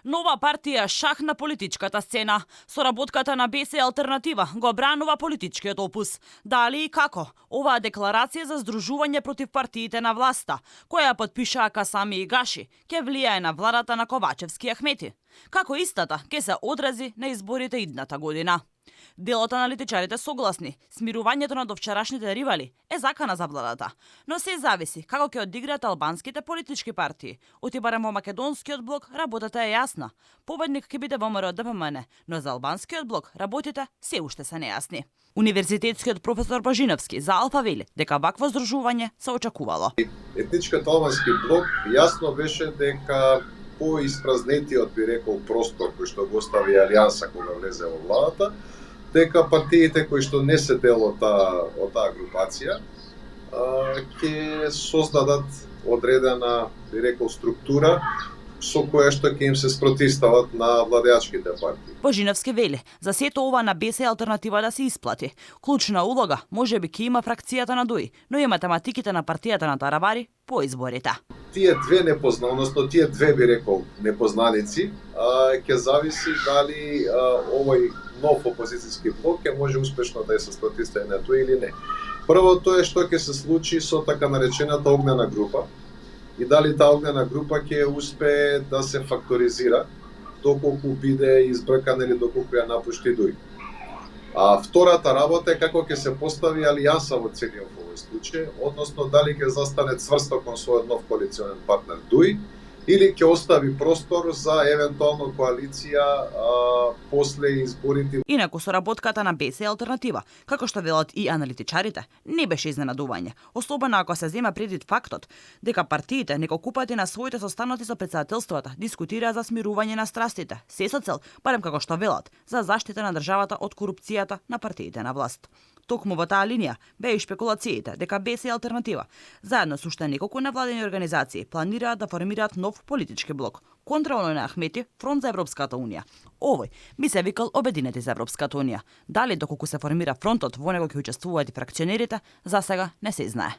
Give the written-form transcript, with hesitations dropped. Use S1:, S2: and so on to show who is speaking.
S1: Нова партија шах на политичката сцена. Соработката на БС Алтернатива го бранува политичкиот опус. Дали и како? Оваа декларација за здружување против партиите на власта, која ја подпишаа Касами и Гаши, ќе влијае на владата на Ковачевски и Ахмети. Како истата ќе се одрази на изборите идната година. Делот аналитичарите согласни, смирувањето на довчерашните ривали е закана за владата, но се зависи како ќе одиграат албанските политички партии. Оти барем во македонскиот блок работата е јасна. Победник ќе биде ВМРО ДПМН, но за албанскиот блок работите се уште се нејасни. Универзитетскиот професор Божиновски за Алфа вели дека вакво здружување се очекувало.
S2: Етничкиот албански блок јасно беше дека по испразнетиот, би рекол, простор кој што го остави Алијанса кога влезе во владата, дека партиите кои што не се дел од таа групација ќе создадат одредена, би рекол, структура со која што ќе им се спротивстават на владеачките партии.
S1: Божиновски вели, за сето ова на БС Алтернатива да се исплати. Клучна улога можеби ќе има фракцијата на ДУИ, но и математиките на партијата на Таравари по изборите.
S2: Тие две, би рекол, непознаници, ќе зависи дали овој нов опозицијски блок ќе може успешно да се спротивстави на тоа или не. Првото е што ќе се случи со така наречената огнена група и дали таа огнена група ќе успее да се факторизира доколку биде избркана или доколку ја напушти ДУИ. А втората работа е како ќе се постави алијанса во целиот овој случај, односно дали ќе застане цврсто кон својот нов коалиционен партнер ДУИ или ќе остави простор за евентуално коалиција после изборите.
S1: Инаку соработката на БС Алтернатива, како што велат и аналитичарите, не беше изненадување, особено ако се зема предвид фактот дека партиите неколку пати на своите состаноци со претседателствата дискутираа за смирување на страстите, се со цел, барем како што велат, за заштита на државата од корупцијата на партиите на власт. Токму во таа линија беа и шпекулациите дека БС Алтернатива, заедно со уште неколку невладени организации, планираат да формираат нов политички блок, контролно на Ахмети, Фронт за Европската унија. Овој би се викал Обединети за Европската унија. Дали доколку се формира фронтот, во него ќе учествуваат и фракционерите, за сега не се знае.